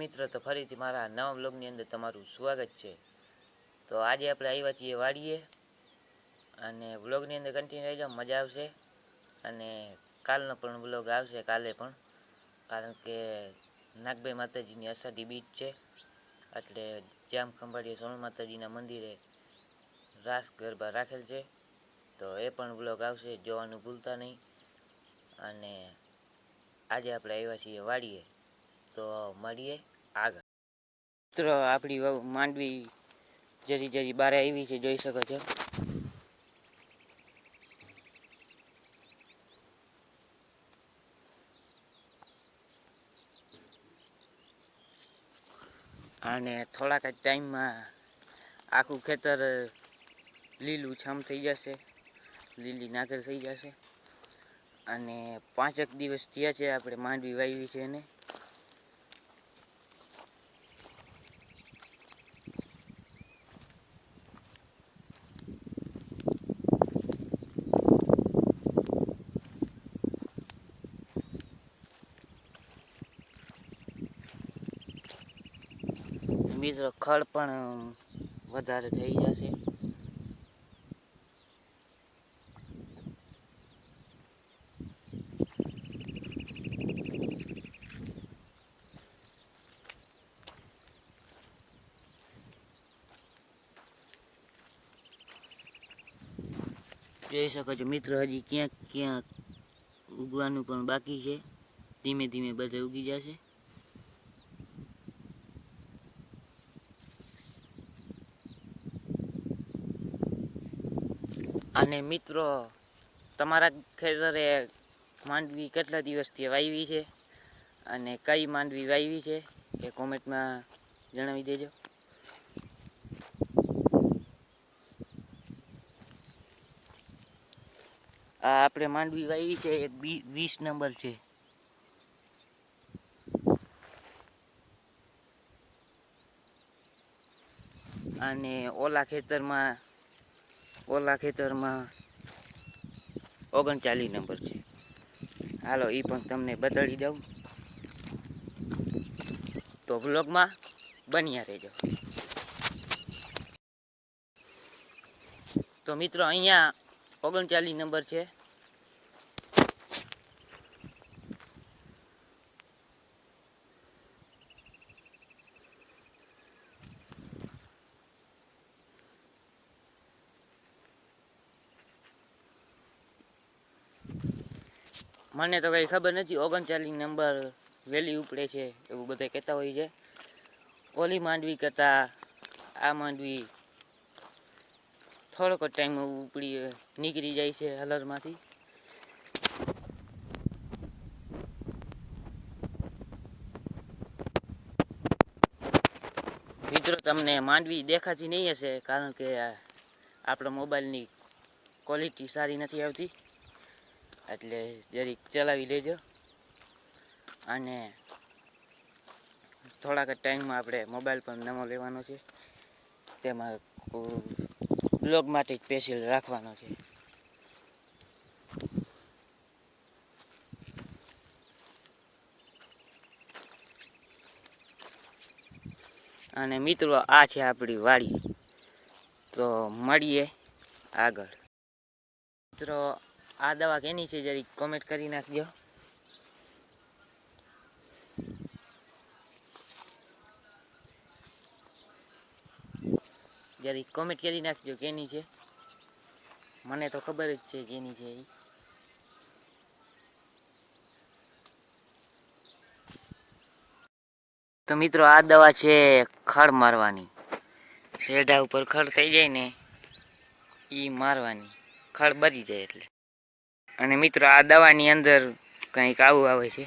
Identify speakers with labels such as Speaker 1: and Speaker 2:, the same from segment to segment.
Speaker 1: મિત્રો, તો ફરીથી મારા નવા બ્લોગની અંદર તમારું સ્વાગત છે। તો આજે આપણે આવ્યા છીએ વાડીએ અને બ્લોગની અંદર કન્ટિન્યુ રહેજો, મજા આવશે। અને કાલનો પણ બ્લોગ આવશે, કાલે પણ, કારણ કે નાગભાઈ માતાજીની અષાઢી બીજ છે, એટલે જામ ખંભાળીએ સોનલ માતાજીના મંદિરે રાસ ગરબા રાખેલ છે, તો એ પણ બ્લોગ આવશે, જોવાનું ભૂલતા નહીં। અને આજે આપણે આવ્યા છીએ વાડીએ, તો મળીએ આગળ। મિત્રો, આપણી માંડવી જરી જરી બહાર આવી છે, જોઈ શકો છો। અને થોડાક જ ટાઈમમાં આખું ખેતર લીલું છમ થઈ જશે, લીલી નાગર થઈ જશે। અને 5 દિવસ થયા છે આપણે માંડવી વાવી છે એને। મિત્રો, ખડ પણ વધારે થઈ જશે। જોઈ શકો છો મિત્રો, હજી ક્યાંક ક્યાંક ઉગવાનું પણ બાકી છે, ધીમે ધીમે બધે ઉગી જશે। અને મિત્રો, તમારા ખેતરે માંડવી કેટલા દિવસથી વાવી છે અને કઈ માંડવી વાવી છે એ કોમેન્ટમાં જણાવી દેજો। આ આપણે માંડવી વાવી છે, એક 20 નંબર છે। અને ઓલા ખેતરમાં 39 નંબર છે। હાલો, એ પણ તમને બતાડી દઉં, તો વ્લોગમાં બન્યા રહેજો। તો મિત્રો, અહીંયા 39 નંબર છે। મને તો કઈ ખબર નથી, 39 નંબર વેલી ઉપડે છે એવું બધા કહેતા હોય છે। ઓલી માંડવી કરતા આ માંડવી થોડોક જ ટાઈમ ઉપડી નીકળી જાય છે હલરમાંથી। મિત્રો, તમને માંડવી દેખાતી નહીં હશે, કારણ કે આપણા મોબાઈલની ક્વોલિટી સારી નથી આવતી, એટલે જરીક ચલાવી લેજો। અને થોડાક જ ટાઈમમાં આપણે મોબાઈલ પણ નવો લેવાનો છે, તેમાં બ્લોગ માટે જ સ્પેશિયલ રાખવાનો છે। અને મિત્રો, આ છે આપણી વાડી, તો મળીએ આગળ। મિત્રો, આ દવા કેની છે જરી કોમેન્ટ કરી નાખજો। જરી કોમેન્ટ કરી નાખજો કેની છે, મને તો ખબર જ છે કેની છે એ। તો મિત્રો, આ દવા છે ખડ મારવાની, શેઢા ઉપર ખડ થઈ જાય ને એ મારવાની, ખડ બરી જાય એટલે। અને મિત્રો, આ દવાની અંદર કંઈક આવું આવે છે,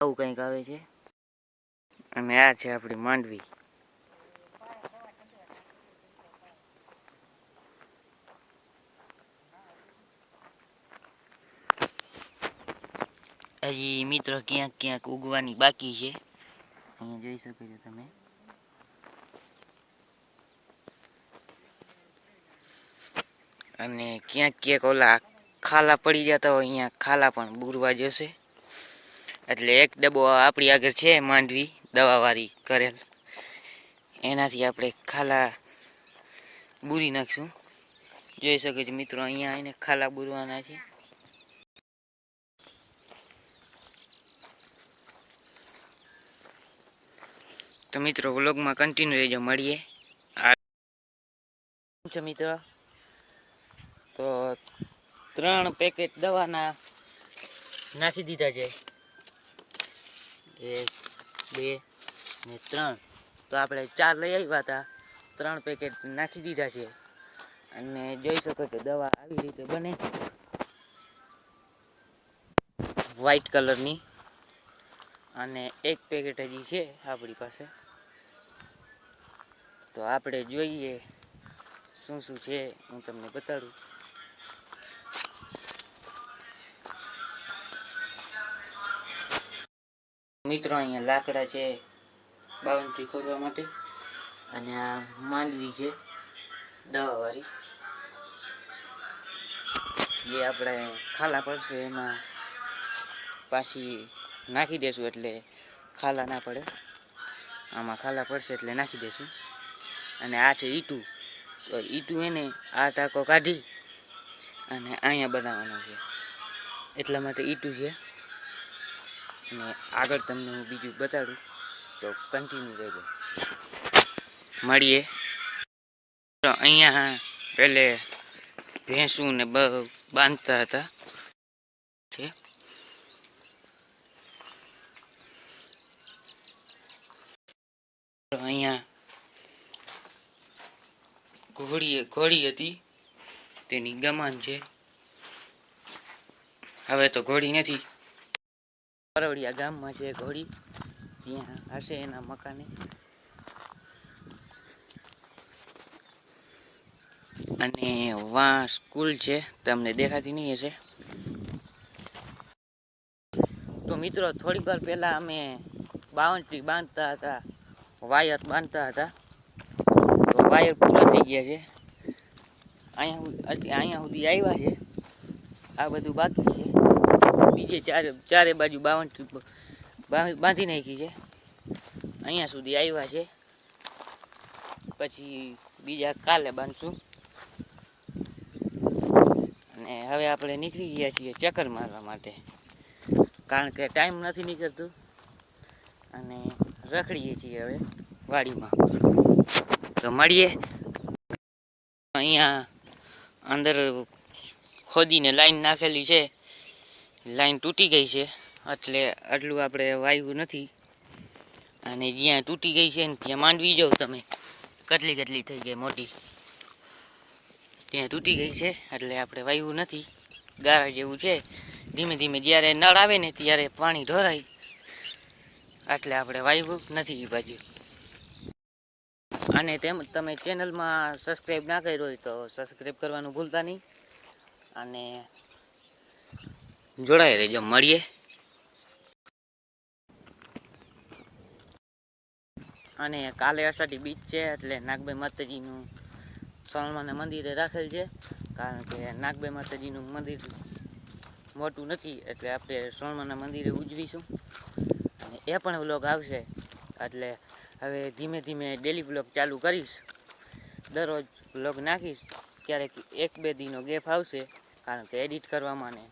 Speaker 1: આવું કંઈક આવે છે। અને આ છે આપણી માંડવી। હજી મિત્રો ક્યાંક ક્યાંક ઉગવાની બાકી છે, અહીંયા જોઈ શકો છો તમે। અને ક્યાંક ક્યાંક ઓલા ખાલા પડી જતા હોય અહીંયા ખાલા પણ બુરવા જશે. એટલે એક ડબ્બો આપણી આગળ છે માંડવી દવાવાળી કરેલ, એનાથી આપણે ખાલા બુરી નાખશું. જોઈ શકો છો મિત્રો, અહીંયા આવીને ખાલા બુરવાના છે. તો મિત્રો વ્લોગમાં કન્ટિન્યુ રહેજો, મળીએ. મિત્રો તો 3 પેકેટ દવાના નાખી દીધા છે, 1 2 ને 3. તો આપણે 4 લઈ આવ્યા હતા, 3 પેકેટ નાખી દીધા છે. અને જોઈ શકો છો દવા આવી રીતે બને, વ્હાઈટ કલરની. અને 1 પેકેટ હજી છે આપણી પાસે. તો આપણે જોઈએ શું શું છે, હું તમને બતાડું. મિત્રો અહીંયા લાકડા છે બાવનથી ખોદવા માટે, અને આ માંડવી છે દવાવાળી, જે આપણે ખાલા પડશે એમાં પાછી નાખી દેશું, એટલે ખાલા ના પડે. આમાં ખાલા પડશે એટલે નાખી દેશું. અને આ છે ઈટું. તો ઈટું એને આ ટાંકો કાઢી અને અહીંયા બનાવવાનો છે, એટલા માટે ઈટું છે. અને આગળ તમને હું બીજું બતાડું, તો કન્ટિન્યુ રહેજો, મળીએ. તો અહીંયા પહેલે ભેંસું ને બાંધતા હતા છે. તો અહીંયા ઘોડી હતી, તેની ગમાન છે. હવે તો ઘોડી નથી. પરવડિયા ગામમાં છે ઘોડી, ત્યાં હશે એના મકાને. અને વાં સ્કૂલ છે, તમને દેખાતી નહીં હશે. તો મિત્રો થોડીક વાર પહેલા અમે બાઉન્ડ્રી બાંધતા હતા, વાયર બાંધતા હતા. તો વાયર પૂરા થઈ ગયા છે, અહીંયા સુધી આવ્યા છે. આ બધું બાકી છે, બીજે ચારે બાજુ બાઉન્ડ્રી બાંધી નાખી છે. અહીંયા સુધી આવ્યા છે, પછી બીજા કાલે બાંધશું. અને હવે આપણે નીકળી ગયા છીએ ચક્કર મારવા માટે, કારણ કે ટાઈમ નથી નીકળતું, અને રખડીએ છીએ હવે વાડીમાં. તો મળીએ. અહીંયા અંદર ખોદીને લાઈન નાખેલી છે, લાઈન તૂટી ગઈ છે, એટલે આટલું આપણે વાયુ નથી. અને જ્યાં તૂટી ગઈ છે ને ત્યાં માંડવી જાઓ તમે, કેટલી થઈ ગઈ મોટી, ત્યાં તૂટી ગઈ છે, એટલે આપણે વાયુ નથી. ગારા જેવું છે, ધીમે ધીમે જ્યારે નળ આવે ને ત્યારે પાણી ઢોરાય, એટલે આપણે વાયુ નથી એ બાજુ. અને તેમ તમે ચેનલમાં સબસ્ક્રાઈબ ના કર્યો હોય તો સબસ્ક્રાઈબ કરવાનું ભૂલતા નહીં, અને જોડાઈ રહેજો, મળીએ. અને કાલે અષાઢી બીજ છે, એટલે નાગબાઈ માતાજીનું સોનમાના મંદિરે રાખેલ છે, કારણ કે નાગબાઈ માતાજીનું મંદિર મોટું નથી, એટલે આપણે સોનમાના મંદિરે ઉજવીશું. અને એ પણ વ્લોગ આવશે, એટલે હવે ધીમે ધીમે ડેલી વ્લોગ ચાલુ કરીશ. દરરોજ વ્લોગ નાખીશ, ક્યારેક 1-2 દીનો ગેપ આવશે, કારણ કે એડિટ કરવામાં ને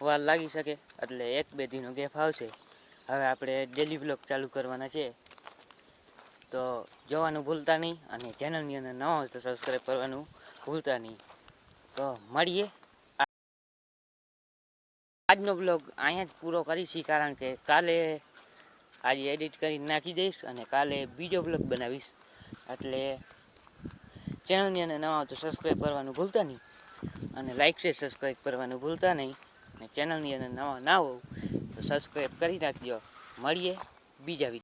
Speaker 1: વાર લાગી શકે, એટલે 1-2 દીનો ગેપ આવશે. હવે આપણે ડેલી વ્લોગ ચાલુ કરવાના છે, તો જોવાનું ભૂલતા નહીં, અને ચેનલની અંદર નવા હોય તો સબસ્ક્રાઈબ કરવાનું ભૂલતા નહીં. તો મળીએ. આજનો બ્લોગ અહીંયા જ પૂરો કરીશી, કારણ કે કાલે આજે એડિટ કરી નાખી દઈશ, અને કાલે બીજો બ્લોગ બનાવીશ. એટલે ચેનલની અંદર નવા હોય તો સબસ્ક્રાઈબ કરવાનું ભૂલતા નહીં, અને લાઈક છે સબસ્ક્રાઈબ કરવાનું ભૂલતા નહીં. અને ચેનલની અંદર નવા ના હોવ તો સબસ્ક્રાઈબ કરી નાખજો. મળીએ બીજા વિડીયો.